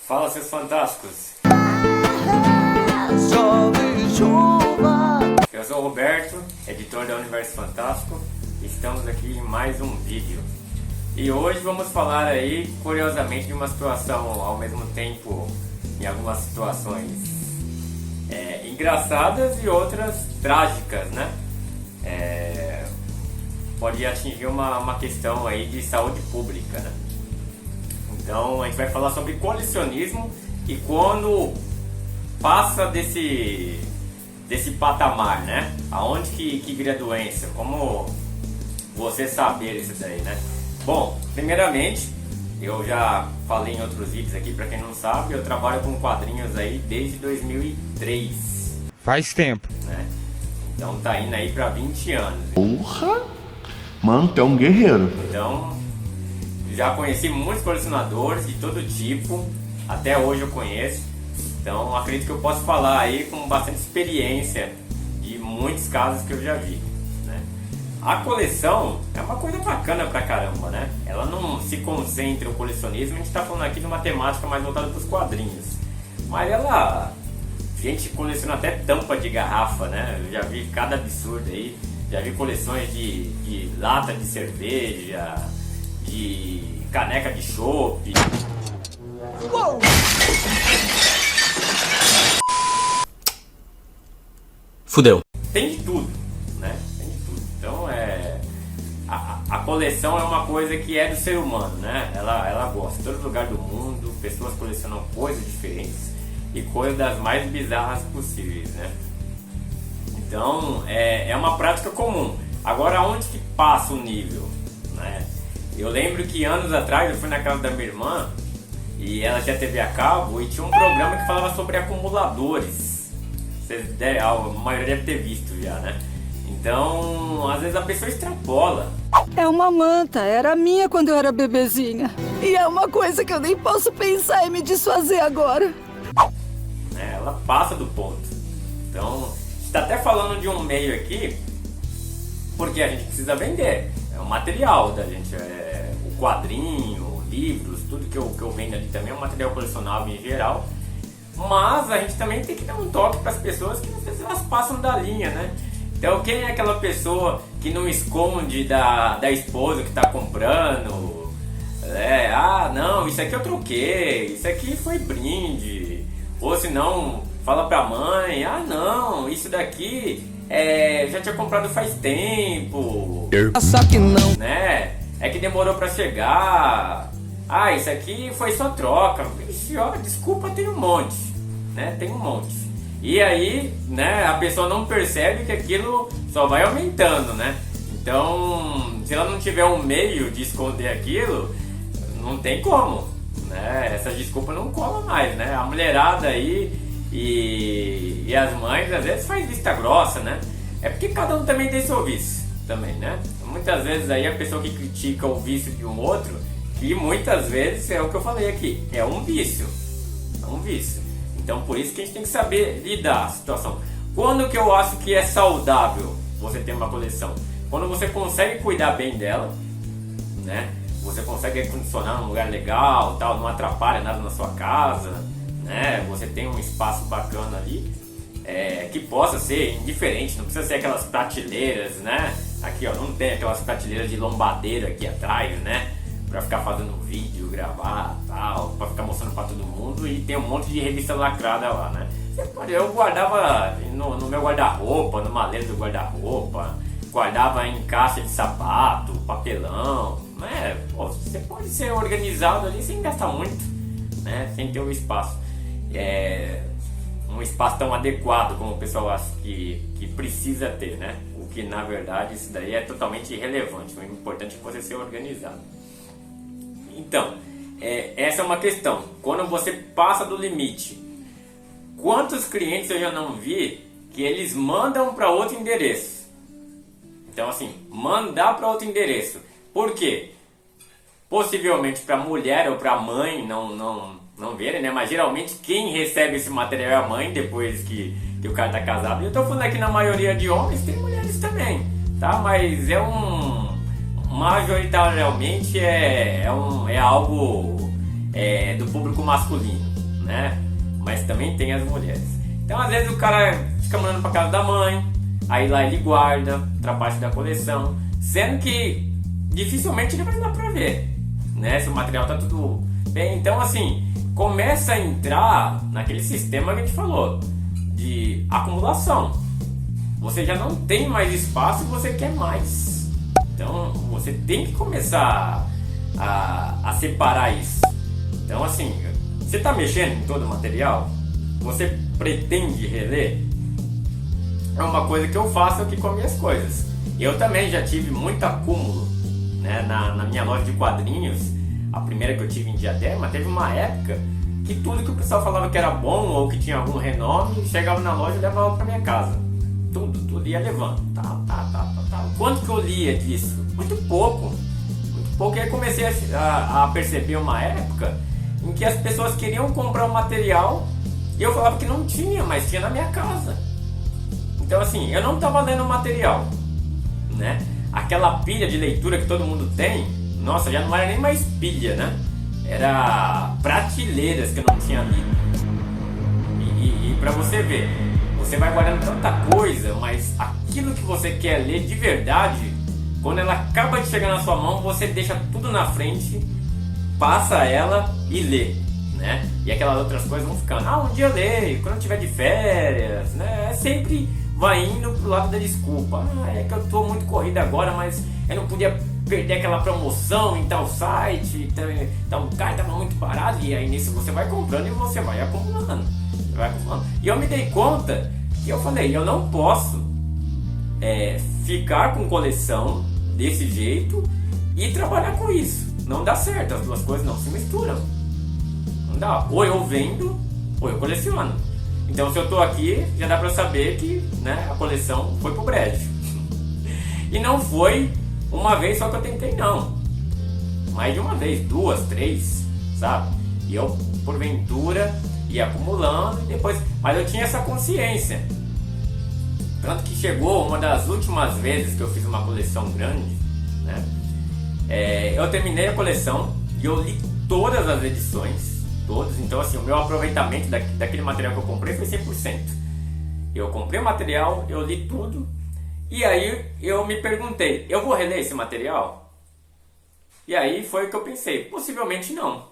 Fala, seus fantásticos! Eu sou o Roberto, editor da Universo Fantástico. Estamos aqui em mais um vídeo. E hoje vamos falar aí, curiosamente, de uma situação, ao mesmo tempo, em algumas situações engraçadas e outras trágicas, né? Pode atingir uma questão aí de saúde pública, né? Então a gente vai falar sobre colecionismo e quando passa desse patamar, né? Aonde que vira doença? Como você saber isso daí, né? Bom, primeiramente, eu já falei em outros vídeos aqui, pra quem não sabe, eu trabalho com quadrinhos aí desde 2003. Faz tempo. Né? Então tá indo aí pra 20 anos. Porra! Mano, tu é um guerreiro. Então, já conheci muitos colecionadores de todo tipo, até hoje eu conheço. Então, acredito que eu posso falar aí com bastante experiência de muitos casos que eu já vi, né? A coleção é uma coisa bacana pra caramba, né? Ela não se concentra no colecionismo, a gente tá falando aqui de uma temática mais voltada pros quadrinhos. Mas ela... gente coleciona até tampa de garrafa, né? Eu já vi cada absurdo aí. Já vi coleções de lata de cerveja, de caneca de chopp. Fudeu. Tem de tudo, né? Tem de tudo. Então a coleção é uma coisa que é do ser humano, né? Ela gosta. Em todo lugar do mundo, pessoas colecionam coisas diferentes e coisas das mais bizarras possíveis, né? Então é uma prática comum. Agora, onde que passa o nível, né? Eu lembro que anos atrás eu fui na casa da minha irmã e ela tinha TV a cabo e tinha um programa que falava sobre acumuladores. A maioria deve ter visto já, né? Então, às vezes a pessoa extrapola. É uma manta, era minha quando eu era bebezinha. E é uma coisa que eu nem posso pensar em me desfazer agora. Ela passa do ponto. Então, está até falando de um meio aqui, porque a gente precisa vender. É o material da gente, o quadrinho, livros, tudo que eu vendo ali também é um material colecionável em geral. Mas a gente também tem que dar um toque para as pessoas que às vezes elas passam da linha, né? Então quem é aquela pessoa que não esconde da esposa que está comprando? Não, isso aqui eu troquei, isso aqui foi brinde. Ou se não, fala pra mãe, não, isso daqui já tinha comprado faz tempo. Só que não. Né? É que demorou pra chegar. Isso aqui foi só troca. Vixe, ó, desculpa, tem um monte, né? Tem um monte. E aí, né, a pessoa não percebe que aquilo só vai aumentando, né? Então, se ela não tiver um meio de esconder aquilo, não tem como, né? Essas desculpas não colam mais, né? A mulherada aí e as mães às vezes faz vista grossa, né? É porque cada um também tem seu vício também, né? Muitas vezes aí a pessoa que critica o vício de um outro, que muitas vezes é o que eu falei aqui, é um vício. É um vício. Então por isso que a gente tem que saber lidar a situação. Quando que eu acho que é saudável você ter uma coleção? Quando você consegue cuidar bem dela, né? Você consegue recondicionar num lugar legal, tal, não atrapalha nada na sua casa, né? Você tem um espaço bacana ali, que possa ser indiferente, não precisa ser aquelas prateleiras, né? Aqui, ó, não tem aquelas prateleiras de lombadeira aqui atrás, né? Pra ficar fazendo vídeo, gravar, tal, pra ficar mostrando pra todo mundo, e tem um monte de revista lacrada lá, né? Eu guardava no meu guarda-roupa, no maleta do guarda-roupa, guardava em caixa de sapato, papelão, né? Pô, você pode ser organizado ali sem gastar muito, né? Sem ter um espaço. Um espaço tão adequado como o pessoal acha que precisa ter, né? O que na verdade isso daí é totalmente irrelevante. O importante é você ser organizado. Então, essa é uma questão. Quando você passa do limite, quantos clientes eu já não vi que eles mandam para outro endereço? Então assim, mandar para outro endereço. Por quê? Possivelmente para a mulher ou para a mãe não verem, né? Mas geralmente quem recebe esse material é a mãe depois que o cara tá casado. Eu tô falando aqui na maioria de homens, tem mulheres também, tá? Mas majoritariamente é algo do público masculino. né? Mas também tem as mulheres. Então às vezes o cara fica mandando pra casa da mãe, aí lá ele guarda outra parte da coleção, sendo que dificilmente ele vai dar pra ver, né? Se o material tá tudo bem. Então assim, começa a entrar naquele sistema que a gente falou, de acumulação. Você já não tem mais espaço e você quer mais. Então você tem que começar a separar isso. Então assim, você está mexendo em todo o material? Você pretende reler? É uma coisa que eu faço aqui com as minhas coisas. Eu também já tive muito acúmulo, né? Na minha loja de quadrinhos, a primeira que eu tive em Diadema, teve uma época que tudo que o pessoal falava que era bom ou que tinha algum renome, chegava na loja e levava para minha casa. Tudo ia levando. Quanto que eu lia disso? Muito pouco. E aí comecei a perceber uma época em que as pessoas queriam comprar um material e eu falava que não tinha, mas tinha na minha casa. Então assim, eu não estava lendo o material, né? Aquela pilha de leitura que todo mundo tem, nossa, já não era nem mais pilha, né? Era prateleiras que eu não tinha lido. E pra você ver, você vai guardando tanta coisa, mas aquilo que você quer ler de verdade, quando ela acaba de chegar na sua mão, você deixa tudo na frente, passa ela e lê, né? E aquelas outras coisas vão ficando, um dia eu leio, quando eu tiver de férias, né? Sempre vai indo pro lado da desculpa. É que eu tô muito corrido agora, mas eu não podia perder aquela promoção em tal site, tal lugar tava muito parado. E aí nisso você vai comprando e você vai acumulando. E eu me dei conta que eu falei, eu não posso ficar com coleção desse jeito e trabalhar com isso. Não dá certo, as duas coisas não se misturam. Não dá. Ou eu vendo, ou eu coleciono. Então se eu tô aqui, já dá pra saber que, né, a coleção foi pro brejo. E não foi uma vez só que eu tentei, não. Mais de uma vez, 2, 3, sabe? E eu, porventura, ia acumulando e depois... Mas eu tinha essa consciência. Tanto que chegou uma das últimas vezes que eu fiz uma coleção grande, né? Eu terminei a coleção e eu li todas as edições, todas. Então assim, o meu aproveitamento daquele material que eu comprei foi 100%. Eu comprei o material, eu li tudo. E aí eu me perguntei, eu vou reler esse material? E aí foi o que eu pensei, possivelmente não,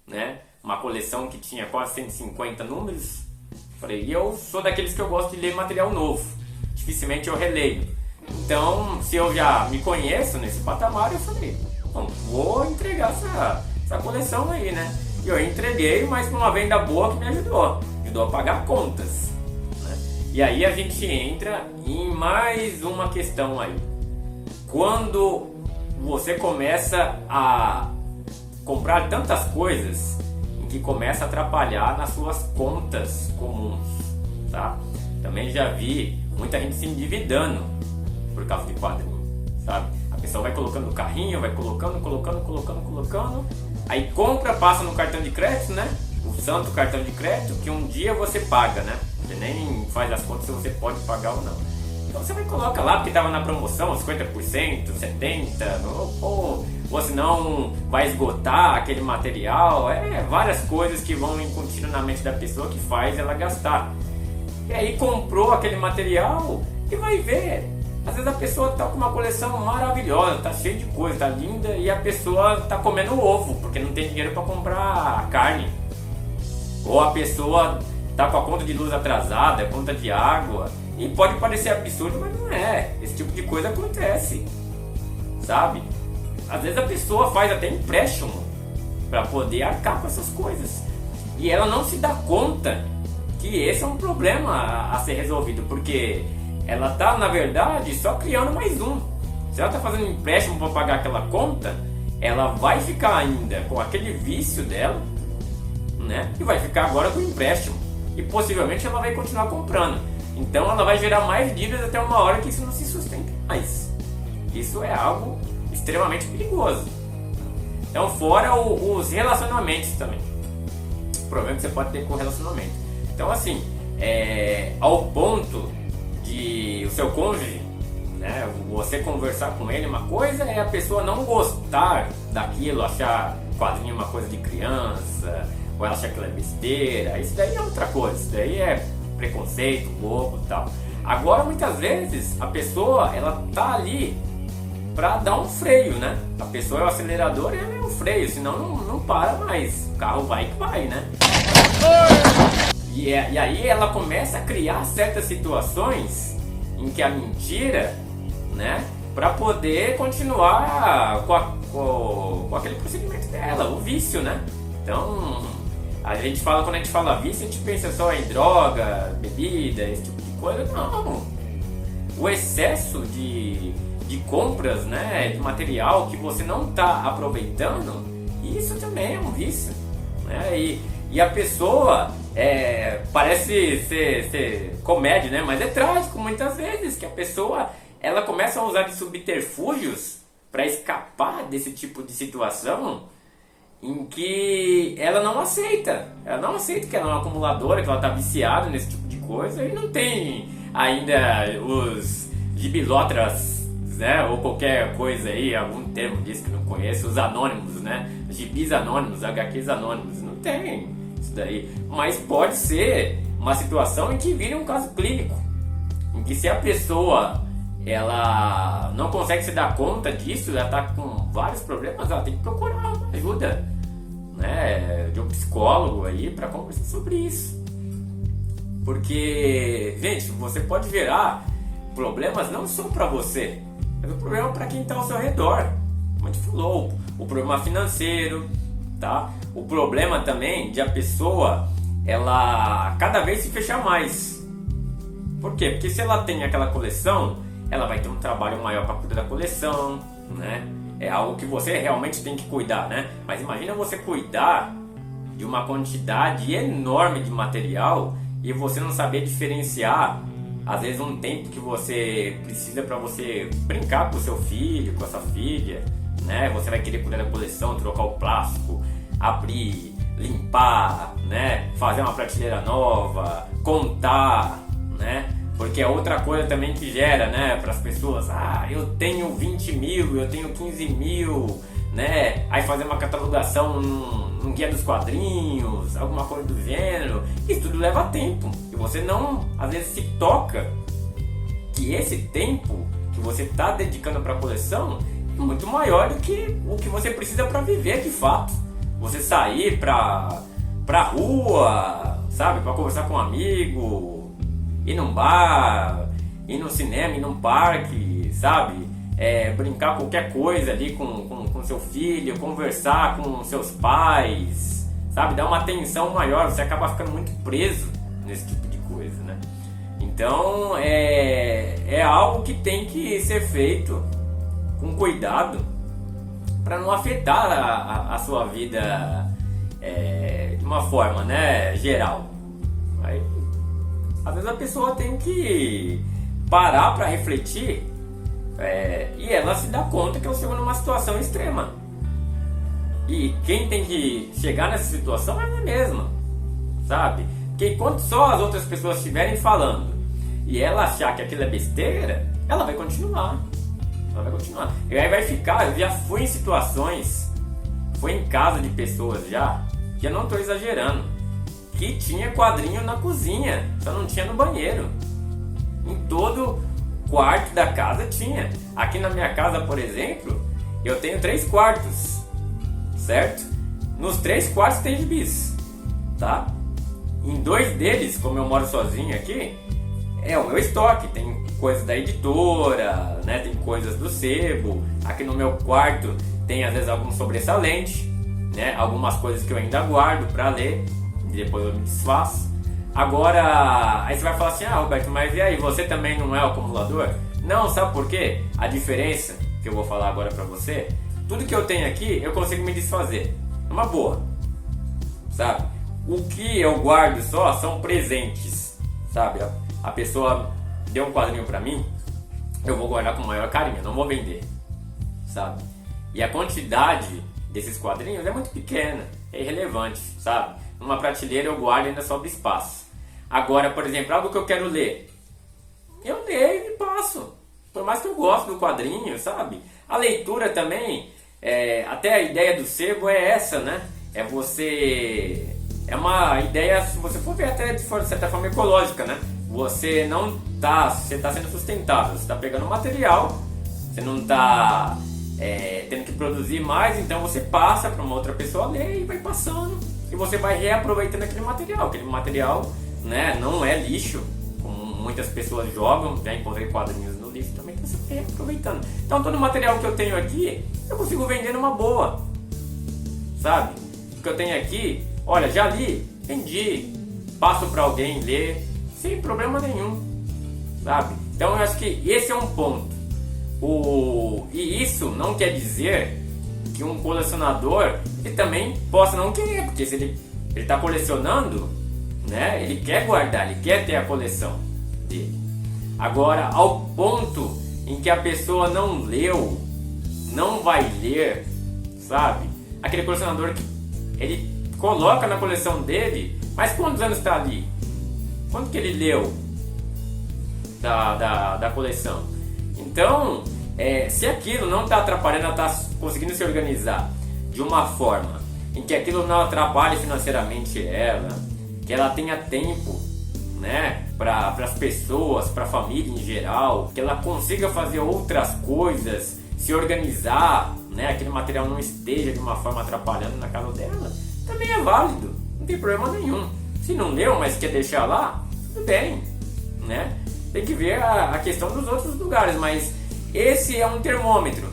né? Uma coleção que tinha quase 150 números. Falei, e eu sou daqueles que eu gosto de ler material novo, dificilmente eu releio. Então, se eu já me conheço nesse patamar, eu falei, bom, vou entregar essa coleção aí, né? E eu entreguei, mas com uma venda boa que me ajudou a pagar contas. E aí a gente entra em mais uma questão aí. Quando você começa a comprar tantas coisas em que começa a atrapalhar nas suas contas comuns, tá? Também já vi muita gente se endividando por causa de quadrinho, sabe? A pessoa vai colocando no carrinho, vai colocando, aí compra, passa no cartão de crédito, né? O santo cartão de crédito que um dia você paga, né? Você nem faz as contas se você pode pagar ou não. Então você vai colocar lá porque estava na promoção 50%, 70%, ou senão vai esgotar aquele material. Várias coisas que vão incutindo na mente da pessoa que faz ela gastar. E aí comprou aquele material e vai ver. Às vezes a pessoa está com uma coleção maravilhosa, está cheia de coisa, está linda, e a pessoa está comendo ovo porque não tem dinheiro para comprar carne. Ou a pessoa tá com a conta de luz atrasada, conta de água, e pode parecer absurdo, mas não é. Esse tipo de coisa acontece, sabe? Às vezes a pessoa faz até empréstimo para poder arcar com essas coisas e ela não se dá conta que esse é um problema a ser resolvido, porque ela tá, na verdade, só criando mais um. Se ela tá fazendo empréstimo para pagar aquela conta, ela vai ficar ainda com aquele vício dela, né? E vai ficar agora com o empréstimo. E possivelmente ela vai continuar comprando. Então ela vai gerar mais dívidas até uma hora que isso não se sustenta mais. Isso é algo extremamente perigoso. Então fora os relacionamentos também. O problema que você pode ter com o relacionamento. Então assim, ao ponto de o seu cônjuge, né, você conversar com ele, uma coisa é a pessoa não gostar daquilo, achar quadrinho uma coisa de criança, ou ela acha que ela é besteira. Isso daí é outra coisa, isso daí é preconceito, bobo e tal. Agora, muitas vezes, a pessoa, ela tá ali pra dar um freio, né? A pessoa é o acelerador e ela é o freio, senão não para mais. O carro vai que vai, né? E aí ela começa a criar certas situações em que a mentira, né? Pra poder continuar com aquele procedimento dela, o vício, né? Então, quando a gente fala vício, a gente pensa só em droga, bebida, esse tipo de coisa. Não. O excesso de compras, né, de material que você não está aproveitando, isso também é um vício, né? E a pessoa parece ser comédia, né? Mas é trágico muitas vezes que a pessoa ela começa a usar de subterfúgios para escapar desse tipo de situação em que ela não aceita que ela é uma acumuladora, que ela está viciada nesse tipo de coisa e não tem ainda os gibilotras, né, ou qualquer coisa aí, algum termo disso que não conheço, os anônimos, né, gibis anônimos, HQs anônimos, não tem isso daí, mas pode ser uma situação em que vire um caso clínico, em que se a pessoa ela não consegue se dar conta disso, ela está com vários problemas, ela tem que procurar uma ajuda, né, de um psicólogo aí para conversar sobre isso, porque, gente, você pode gerar problemas não só para você, mas o problema para quem está ao seu redor. Como a gente falou, o problema financeiro, tá? O problema também de a pessoa ela cada vez se fechar mais. Por quê? Porque se ela tem aquela coleção, ela vai ter um trabalho maior para cuidar da coleção, né? É algo que você realmente tem que cuidar, né? Mas imagina você cuidar de uma quantidade enorme de material e você não saber diferenciar às vezes um tempo que você precisa para você brincar com o seu filho, com a sua filha, né? Você vai querer cuidar da coleção, trocar o plástico, abrir, limpar, né? Fazer uma prateleira nova, contar, né? Porque é outra coisa também que gera, né? Para as pessoas, eu tenho 20 mil, eu tenho 15 mil, né? Aí fazer uma catalogação num guia dos quadrinhos, alguma coisa do gênero, isso tudo leva tempo. E você não, às vezes, se toca que esse tempo que você está dedicando para a coleção é muito maior do que o que você precisa para viver de fato. Você sair pra rua, sabe? Para conversar com um amigo, ir num bar, ir no cinema, ir num parque, sabe? Brincar qualquer coisa ali com seu filho, conversar com seus pais, sabe? Dar uma atenção maior, você acaba ficando muito preso nesse tipo de coisa, né? Então é algo que tem que ser feito com cuidado para não afetar a sua vida de uma forma, né, geral. Aí, às vezes a pessoa tem que parar para refletir e ela se dá conta que ela chegou numa situação extrema. E quem tem que chegar nessa situação é ela mesma, sabe? Porque enquanto só as outras pessoas estiverem falando e ela achar que aquilo é besteira, ela vai continuar. E aí vai ficar, eu já fui em situações, fui em casa de pessoas já, que eu não estou exagerando, que tinha quadrinho na cozinha, só não tinha no banheiro. Em todo quarto da casa tinha. Aqui na minha casa, por exemplo, eu tenho 3 quartos, certo? Nos 3 quartos tem gibis, tá? Em 2 deles, como eu moro sozinho aqui, é o meu estoque, tem coisas da editora, né? Tem coisas do sebo. Aqui no meu quarto tem às vezes algum sobressalente, né? Algumas coisas que eu ainda guardo para ler, e depois eu me desfaço. Agora, aí você vai falar assim, Roberto, mas e aí, você também não é o acumulador? Não, sabe por quê? A diferença que eu vou falar agora pra você, tudo que eu tenho aqui, eu consigo me desfazer. Uma boa, sabe? O que eu guardo só são presentes, sabe? A pessoa deu um quadrinho pra mim, eu vou guardar com o maior carinho, não vou vender, sabe? E a quantidade desses quadrinhos é muito pequena, é irrelevante, sabe? Numa prateleira eu guardo e ainda sobra espaço. Agora, por exemplo, algo que eu quero ler, eu leio e passo. Por mais que eu goste do quadrinho, sabe? A leitura também, até a ideia do sebo é essa, né? É você é uma ideia, se você for ver até de certa forma ecológica, né? Você está sendo sustentável, você está pegando material, você não está tendo que produzir mais, então você passa para uma outra pessoa ler e vai passando, e você vai reaproveitando aquele material, né, não é lixo, como muitas pessoas jogam, já encontrei quadrinhos no lixo também, que você vai reaproveitando. Então todo o material que eu tenho aqui, eu consigo vender numa boa, sabe? O que eu tenho aqui, olha, já li, vendi, passo para alguém ler, sem problema nenhum, sabe? Então eu acho que esse é um ponto. E isso não quer dizer que um colecionador ele também possa não querer, porque se ele está colecionando, né, ele quer guardar, ele quer ter a coleção dele. Agora, ao ponto em que a pessoa não leu, não vai ler, sabe? Aquele colecionador que ele coloca na coleção dele, mas quantos anos está ali? Quanto que ele leu da coleção? Então, se aquilo não está atrapalhando, ela está conseguindo se organizar de uma forma em que aquilo não atrapalhe financeiramente ela, que ela tenha tempo, né, para as pessoas, para a família em geral, que ela consiga fazer outras coisas, se organizar, né, aquele material não esteja de uma forma atrapalhando na casa dela, também é válido, não tem problema nenhum. Se não leu, mas quer deixar lá, tudo bem, né? Tem que ver a questão dos outros lugares, mas esse é um termômetro.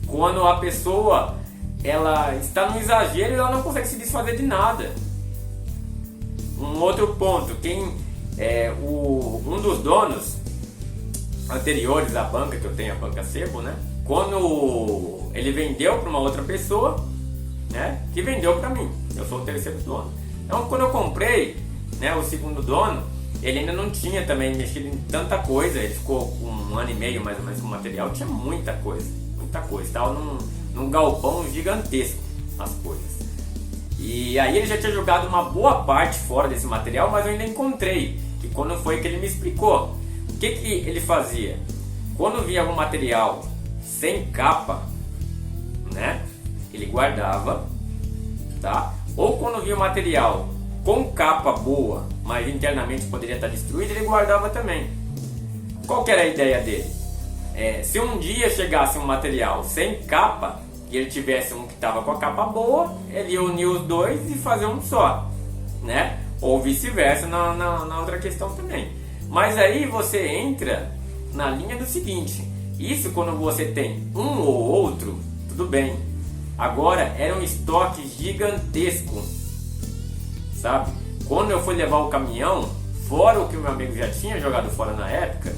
Quando a pessoa ela está no exagero e ela não consegue se desfazer de nada. Um outro ponto, um dos donos anteriores da banca, que eu tenho a banca Sebo, né? Quando ele vendeu para uma outra pessoa, né? Que vendeu para mim, eu sou o terceiro dono. Então quando eu comprei, né, o segundo dono, ele ainda não tinha também mexido em tanta coisa, ele ficou com 1 ano e meio mais ou menos com o material, tinha muita coisa, estava num galpão gigantesco as coisas. E aí ele já tinha jogado uma boa parte fora desse material, mas eu ainda encontrei, que quando foi que ele me explicou, o que ele fazia? Quando via algum material sem capa, né, ele guardava, tá? Ou quando via o material com capa boa, mas internamente poderia estar destruído, ele guardava também. Qual que era a ideia dele? Se um dia chegasse um material sem capa e ele tivesse um que estava com a capa boa, ele ia unir os dois e fazer um só, né? Ou vice-versa na outra questão também. Mas aí você entra na linha do seguinte: isso quando você tem um ou outro, tudo bem. Agora era um estoque gigantesco, sabe? Quando eu fui levar o caminhão, fora o que o meu amigo já tinha jogado fora na época,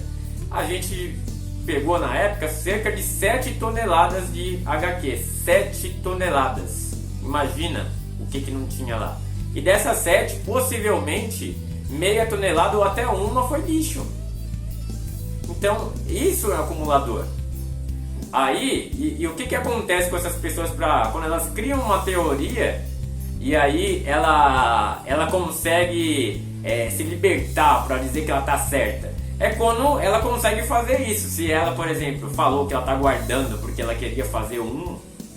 a gente pegou na época cerca de 7 toneladas de HQ. 7 toneladas. Imagina o que não tinha lá. E dessas 7, possivelmente, meia tonelada ou até uma foi lixo. Então, isso é um acumulador. Aí, e o que acontece com essas pessoas quando elas criam uma teoria e aí ela consegue se libertar para dizer que ela está certa? É quando ela consegue fazer isso. Se ela, por exemplo, falou que ela está guardando porque ela queria fazer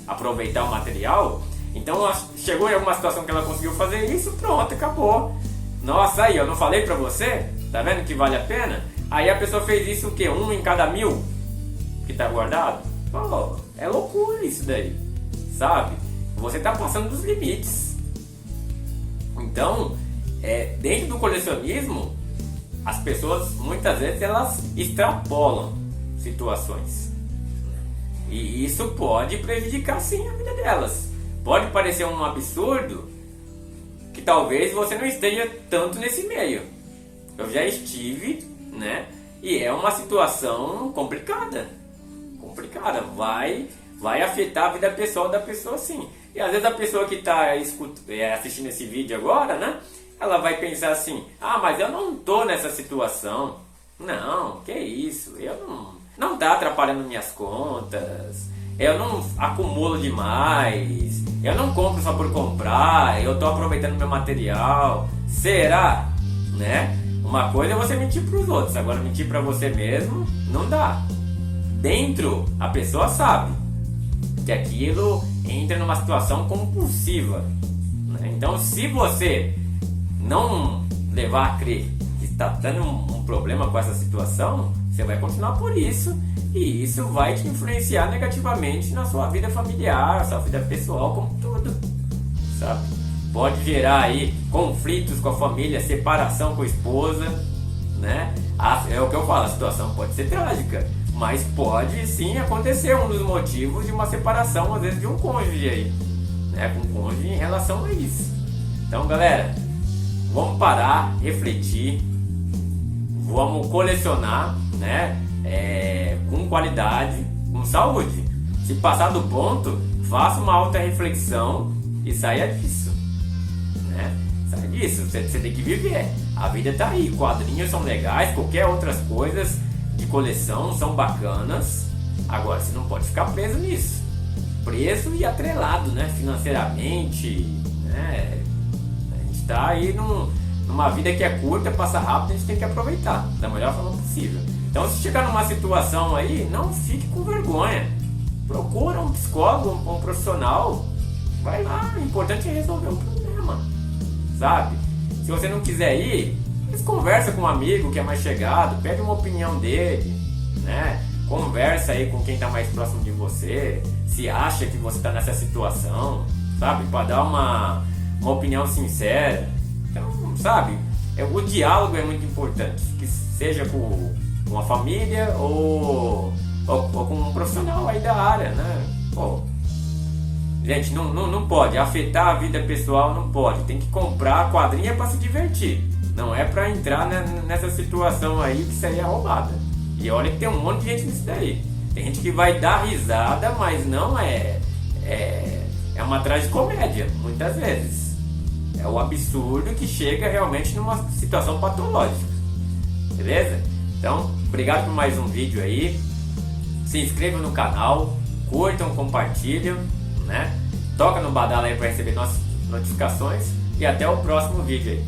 aproveitar o material, então chegou em alguma situação que ela conseguiu fazer isso, pronto, acabou. Nossa, aí, eu não falei pra você? Tá vendo que vale a pena? Aí a pessoa fez isso o quê? 1 em cada 1000 que tá guardado? Pô, é loucura isso daí, sabe? Você tá passando dos limites. Então, dentro do colecionismo, as pessoas muitas vezes elas extrapolam situações. E isso pode prejudicar sim a vida delas. Pode parecer um absurdo que talvez você não esteja tanto nesse meio. Eu já estive, né? E é uma situação complicada. Vai afetar a vida pessoal da pessoa sim. E às vezes a pessoa que está assistindo esse vídeo agora, né? Ela vai pensar assim: ah, mas eu não tô nessa situação. Não, que isso? Eu não tá atrapalhando minhas contas. Eu não acumulo demais. Eu não compro só por comprar. Eu tô aproveitando meu material. Será? Né? Uma coisa é você mentir para os outros. Agora mentir para você mesmo não dá. Dentro a pessoa sabe que aquilo entra numa situação compulsiva, né? Então se você não levar a crer que está dando um problema com essa situação, você vai continuar por isso, e isso vai te influenciar negativamente na sua vida familiar, sua vida pessoal, como tudo, sabe? Pode gerar aí conflitos com a família, separação com a esposa, né? É o que eu falo, a situação pode ser trágica, mas pode sim acontecer um dos motivos de uma separação, às vezes, de um cônjuge aí, né? Com um cônjuge em relação a isso. Então, galera, vamos parar, refletir, vamos colecionar, né? Com qualidade, com saúde. Se passar do ponto, faça uma alta reflexão e saia disso, né? Saia disso, você tem que viver. A vida tá aí, quadrinhos são legais, qualquer outras coisas de coleção são bacanas. Agora, você não pode ficar preso nisso, preso e atrelado, né? Financeiramente, né? A gente tá aí numa vida que é curta, passa rápido, a gente tem que aproveitar da melhor forma possível. Então, se chegar numa situação aí, não fique com vergonha. Procura um psicólogo, um profissional. Vai lá, o importante é resolver um problema, sabe? Se você não quiser ir, conversa com um amigo que é mais chegado, pede uma opinião dele, né? Conversa aí com quem está mais próximo de você, se acha que você está nessa situação, sabe? Para dar uma opinião sincera. Então, sabe? O diálogo é muito importante, que seja com a família ou com um profissional aí da área, né? Pô, gente, não pode afetar a vida pessoal, não pode. Tem que comprar quadrinha para se divertir. Não é para entrar nessa situação aí, que isso aí é roubada. E olha que tem um monte de gente nisso daí. Tem gente que vai dar risada, mas não é uma tragicomédia, muitas vezes. É o absurdo que chega realmente numa situação patológica. Beleza? Então, obrigado por mais um vídeo aí. Se inscrevam no canal, curtam, compartilham, né? Toca no badalo aí para receber nossas notificações e até o próximo vídeo aí.